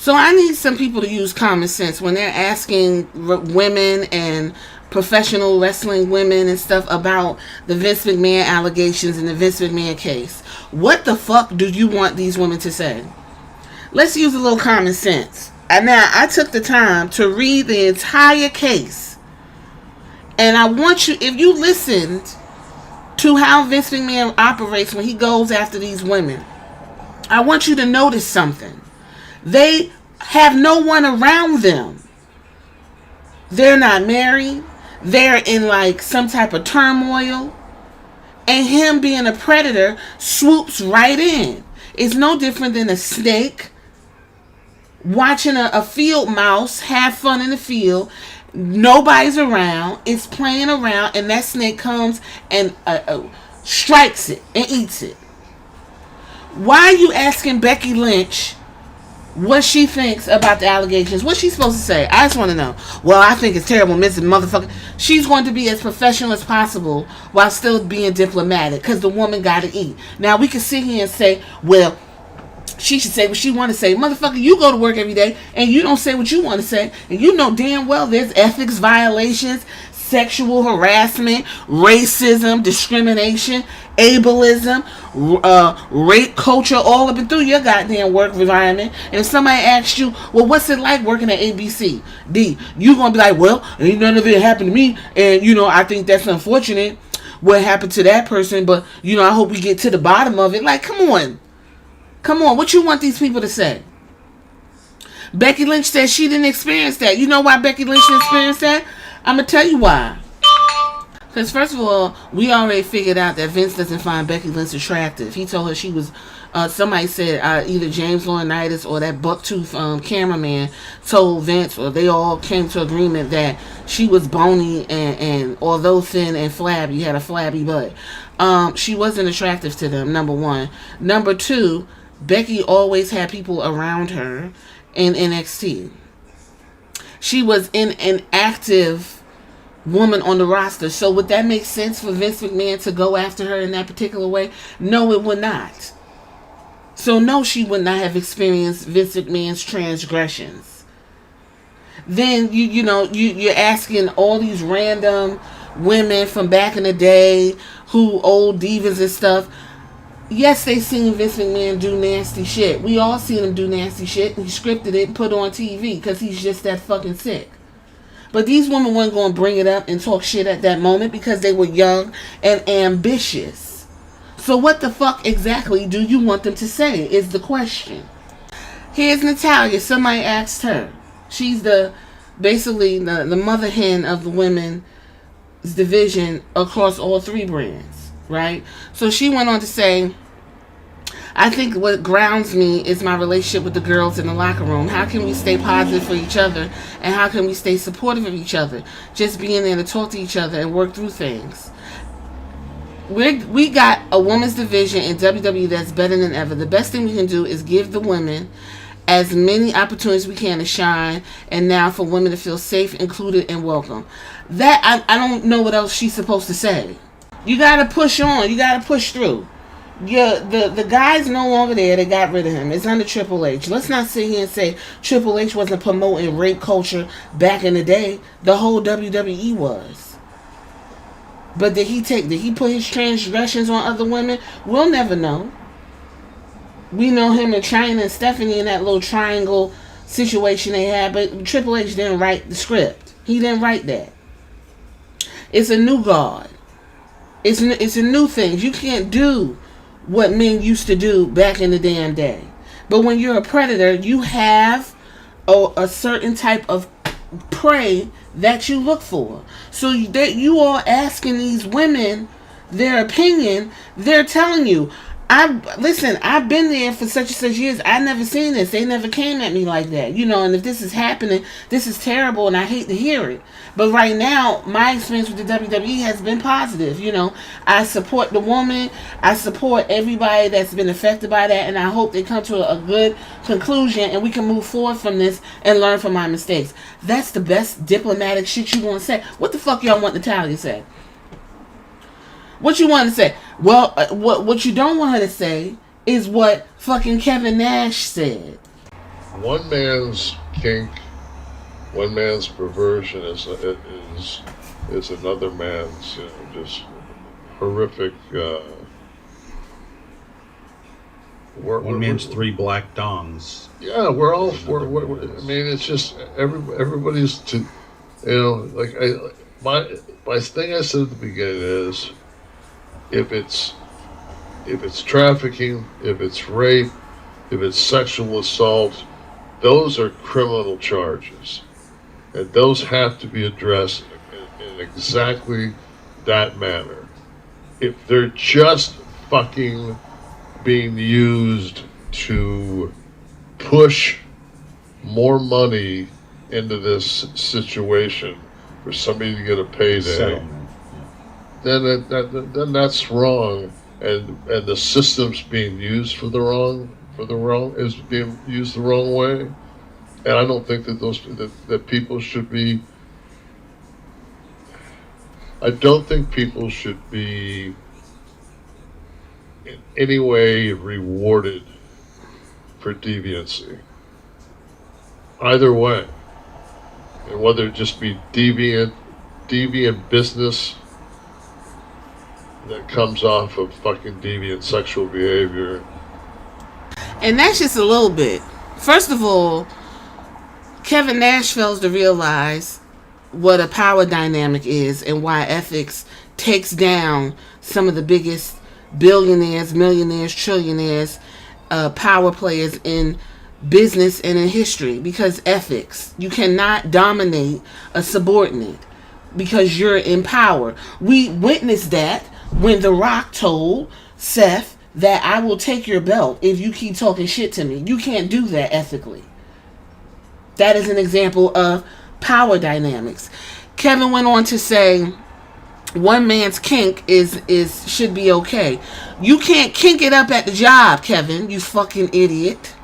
So I need some people to use common sense when they're asking women and professional wrestling women and stuff about the Vince McMahon allegations and the Vince McMahon case. What the fuck do you want these women to say? Let's use a little common sense. And now, I took the time to read the entire case. And I want you, if you listened to how Vince McMahon operates when he goes after these women, I want you to notice something. They have no one around them. They're not married. They're in like some type of turmoil. And him being a predator swoops right in. It's no different than a snake watching a field mouse have fun in the field. Nobody's around. It's playing around. And that snake comes and strikes it and eats it. Why are you asking Becky Lynch what she thinks about the allegations? What's she supposed to say? I just want to know. Well, I think it's terrible, Mrs. Motherfucker. She's going to be as professional as possible while still being diplomatic because the woman got to eat. Now, we can sit here and say, well, she should say what she want to say. Motherfucker, you go to work every day and you don't say what you want to say. And you know damn well there's ethics violations, sexual harassment, racism, discrimination, ableism, rape culture all up and through your goddamn work environment. And if somebody asks you, well, what's it like working at ABC? You gonna be like, well, ain't none of it happened to me. And, I think that's unfortunate what happened to that person. But, I hope we get to the bottom of it. Like, come on. What you want these people to say? Becky Lynch said she didn't experience that. You know why Becky Lynch didn't experience that? I'm going to tell you why. Because first of all, we already figured out that Vince doesn't find Becky Lynch attractive. He told her she was, somebody said either James Laurinaitis or that bucktooth cameraman told Vince, or they all came to agreement that she was bony and although thin and flabby, had a flabby butt. She wasn't attractive to them, number one. Number two, Becky always had people around her in NXT. She was an active woman on the roster. So would that make sense for Vince McMahon to go after her in that particular way? No, it would not. So no, she would not have experienced Vince McMahon's transgressions. Then you're asking all these random women from back in the day, who old divas and stuff. Yes, they seen Vince McMahon do nasty shit. We all seen him do nasty shit. He scripted it and put it on TV because he's just that fucking sick. But these women weren't going to bring it up and talk shit at that moment because they were young and ambitious. So what the fuck exactly do you want them to say is the question. Here's Natalya. Somebody asked her. She's basically the mother hen of the women's division across all three brands, right? So she went on to say, I think what grounds me is my relationship with the girls in the locker room. How can we stay positive for each other? And how can we stay supportive of each other? Just being there to talk to each other and work through things. We got a women's division in WWE that's better than ever. The best thing we can do is give the women as many opportunities we can to shine, and now for women to feel safe, included, and welcome. That, I don't know what else she's supposed to say. You gotta push on. You gotta push through. The guy's no longer there. They got rid of him. It's under Triple H. Let's not sit here and say Triple H wasn't promoting rape culture back in the day. The whole WWE was. But did he put his transgressions on other women? We'll never know. We know him and Chyna and Stephanie in that little triangle situation they had, but Triple H didn't write the script. He didn't write that. It's a new guard. It's a new thing. You can't do what men used to do back in the damn day. But when you're a predator, you have a certain type of prey that you look for. So that you are asking these women their opinion, they're telling you, I've been there for such and such years. I never seen this. They never came at me like that. And if this is happening, this is terrible and I hate to hear it. But right now, my experience with the WWE has been positive. I support the woman. I support everybody that's been affected by that. And I hope they come to a good conclusion and we can move forward from this and learn from my mistakes. That's the best diplomatic shit you want to say. What the fuck y'all want Natalya to say? What you want to say? Well, what you don't want her to say is what fucking Kevin Nash said. one man's kink, one man's perversion is another man's, just horrific. One man's three black dongs. Yeah, we're all for. I mean, it's just everybody's to, like my thing I said at the beginning is, if it's trafficking, if it's rape, if it's sexual assault, those are criminal charges, and those have to be addressed in exactly that manner. If they're just fucking being used to push more money into this situation for somebody to get a payday, Settlement. then that's wrong, and the system's being used for the wrong is being used the wrong way, and I don't think that people should be. I don't think people should be in any way rewarded for deviancy. Either way, and whether it just be deviant business that comes off of fucking deviant sexual behavior. And that's just a little bit. First of all, Kevin Nash fails to realize what a power dynamic is and why ethics takes down some of the biggest billionaires, millionaires, trillionaires, power players in business and in history. Because ethics, you cannot dominate a subordinate because you're in power. We witnessed that when The Rock told Seth that I will take your belt if you keep talking shit to me. You can't do that ethically. That is an example of power dynamics. Kevin went on to say one man's kink is should be okay. You can't kink it up at the job, Kevin, you fucking idiot.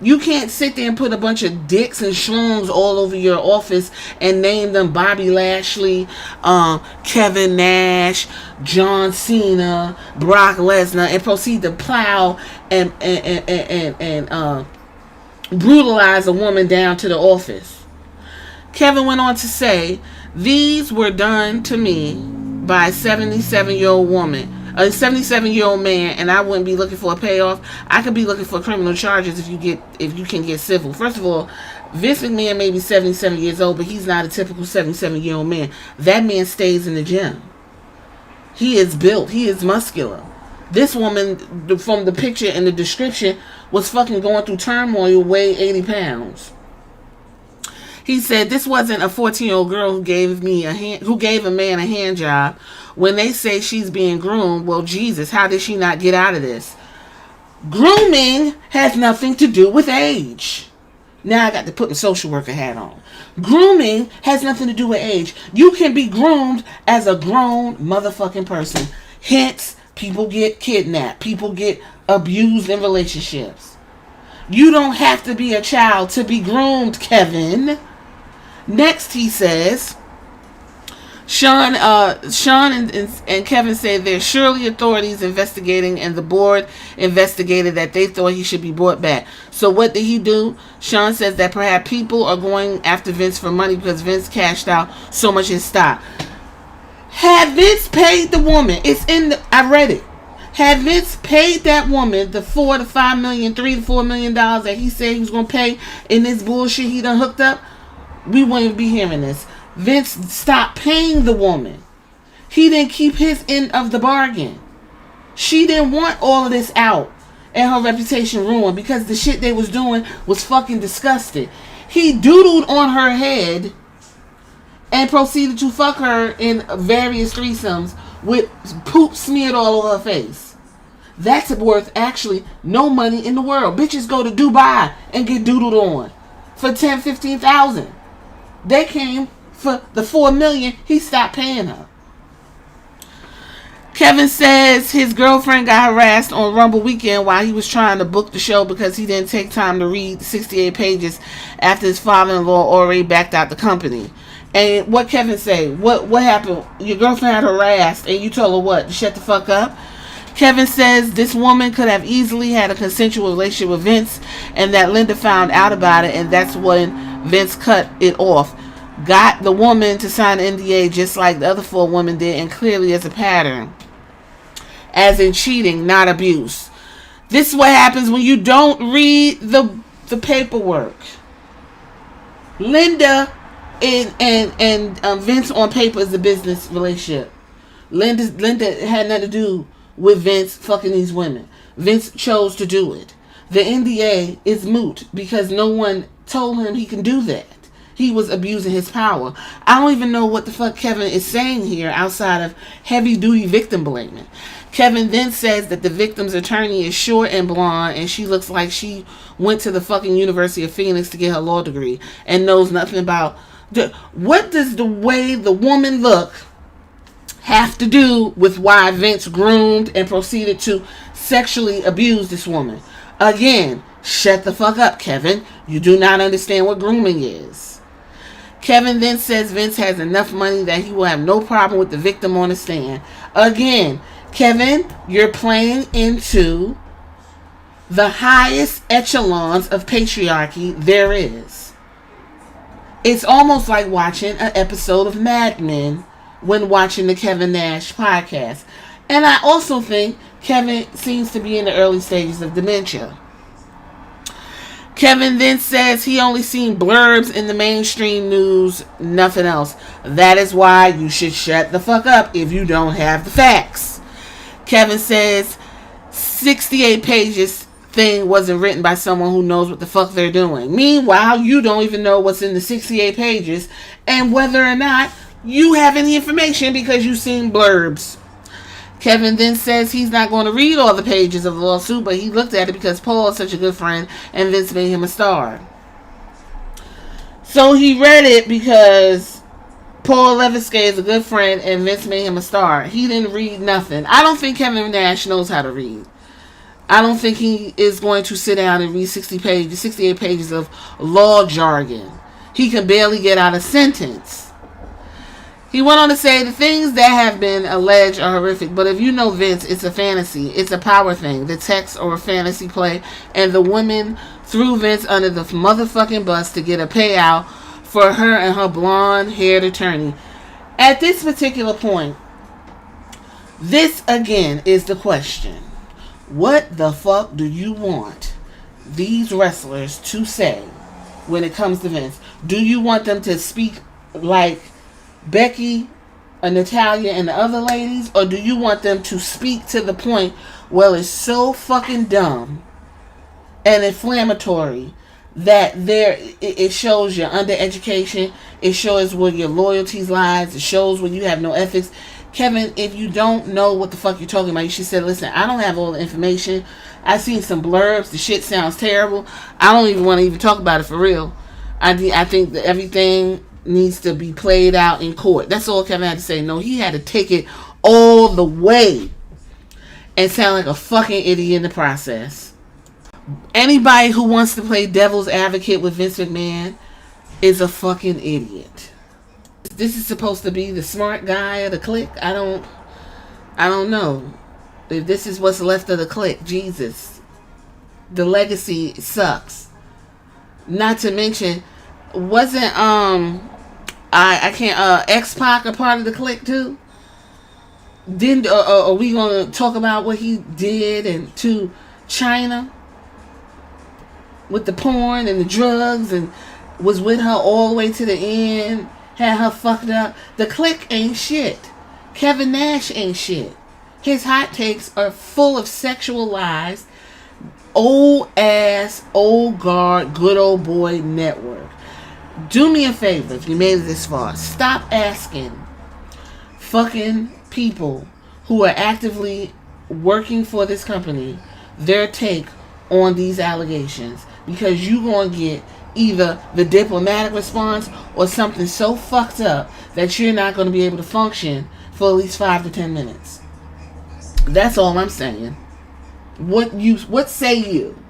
You can't sit there and put a bunch of dicks and schlongs all over your office and name them Bobby Lashley, Kevin Nash, John Cena, Brock Lesnar, and proceed to plow and brutalize a woman down to the office. Kevin went on to say, these were done to me by a 77-year-old woman. A 77-year-old man, and I wouldn't be looking for a payoff. I could be looking for criminal charges if you can get civil. First of all, Vince McMahon may be 77 years old, but he's not a typical 77-year-old man. That man stays in the gym. He is built. He is muscular. This woman, from the picture and the description, was fucking going through turmoil, weighed 80 pounds. He said this wasn't a 14-year-old girl who gave a man a hand job. When they say she's being groomed, well, Jesus, how did she not get out of this? Grooming has nothing to do with age. Now I got to put my social worker hat on. Grooming has nothing to do with age. You can be groomed as a grown motherfucking person. Hence, people get kidnapped. People get abused in relationships. You don't have to be a child to be groomed, Kevin. Next, he says, Sean and Kevin say there's surely authorities investigating, and the board investigated that they thought he should be brought back. So what did he do? Sean says that perhaps people are going after Vince for money because Vince cashed out so much in stock. Had Vince paid the woman, I read it. Had Vince paid that woman the $4 to $5 million, $3 to $4 million that he said he was going to pay in this bullshit he done hooked up, we wouldn't be hearing this. Vince stopped paying the woman. He didn't keep his end of the bargain. She didn't want all of this out and her reputation ruined because the shit they was doing was fucking disgusting. He doodled on her head and proceeded to fuck her in various threesomes with poop smeared all over her face. That's worth actually no money in the world. Bitches go to Dubai and get doodled on for $10,000, $15,000. They came for the $4 million. He stopped paying her. Kevin says his girlfriend got harassed on Rumble weekend while he was trying to book the show because he didn't take time to read the 68 pages after his father-in-law already backed out the company. And what Kevin say? What happened? Your girlfriend had harassed and you told her what? To shut the fuck up? Kevin says this woman could have easily had a consensual relationship with Vince, and that Linda found out about it, and that's when Vince cut it off. Got the woman to sign an NDA just like the other 4 women did, and clearly as a pattern. As in cheating, not abuse. This is what happens when you don't read the paperwork. Linda and Vince on paper is a business relationship. Linda had nothing to do with Vince fucking these women. Vince chose to do it. The NDA is moot because no one told him he can do that. He was abusing his power. I don't even know what the fuck Kevin is saying here outside of heavy duty victim blaming. Kevin then says that the victim's attorney is short and blonde, and she looks like she went to the fucking University of Phoenix to get her law degree and knows nothing about what does the way the woman look have to do with why Vince groomed and proceeded to sexually abuse this woman. Again, shut the fuck up, Kevin. You do not understand what grooming is. Kevin then says Vince has enough money that he will have no problem with the victim on the stand. Again, Kevin, you're playing into the highest echelons of patriarchy there is. It's almost like watching an episode of Mad Men when watching the Kevin Nash podcast. And I also think Kevin seems to be in the early stages of dementia. Kevin then says he only seen blurbs in the mainstream news, nothing else. That is why you should shut the fuck up if you don't have the facts. Kevin says 68 pages thing wasn't written by someone who knows what the fuck they're doing. Meanwhile, you don't even know what's in the 68 pages and whether or not you have any information because you've seen blurbs. Kevin then says he's not going to read all the pages of the lawsuit, but he looked at it because Paul is such a good friend and Vince made him a star. So he read it because Paul Levinsky is a good friend and Vince made him a star. He didn't read nothing. I don't think Kevin Nash knows how to read. I don't think he is going to sit down and read 68 pages of law jargon. He can barely get out a sentence. He went on to say the things that have been alleged are horrific, but if you know Vince, it's a fantasy. It's a power thing. The text or a fantasy play, and the women threw Vince under the motherfucking bus to get a payout for her and her blonde-haired attorney. At this particular point, this again is the question. What the fuck do you want these wrestlers to say when it comes to Vince? Do you want them to speak like Becky, Natalia, and the other ladies, or do you want them to speak to the point where it's so fucking dumb and inflammatory that it shows your undereducation, it shows where your loyalties lies, it shows where you have no ethics? Kevin, if you don't know what the fuck you're talking about, you should say, listen, I don't have all the information. I've seen some blurbs. The shit sounds terrible. I don't even want to even talk about it for real. I think that everything needs to be played out in court. That's all Kevin had to say. No, he had to take it all the way and sound like a fucking idiot in the process. Anybody who wants to play devil's advocate with Vince McMahon is a fucking idiot. This is supposed to be the smart guy of the clique. I don't know if this is what's left of the clique. Jesus, the legacy sucks. Not to mention, wasn't I can't X-Pac a part of the clique too? Didn't are we gonna talk about what he did and to China with the porn and the drugs and was with her all the way to the end? Had her fucked up. The clique ain't shit. Kevin Nash ain't shit. His hot takes are full of sexual lies. Old ass, old guard, good old boy network. Do me a favor if you made it this far. Stop asking fucking people who are actively working for this company their take on these allegations, because you gonna get either the diplomatic response or something so fucked up that you're not going to be able to function for at least 5 to 10 minutes. That's all I'm saying. What say you?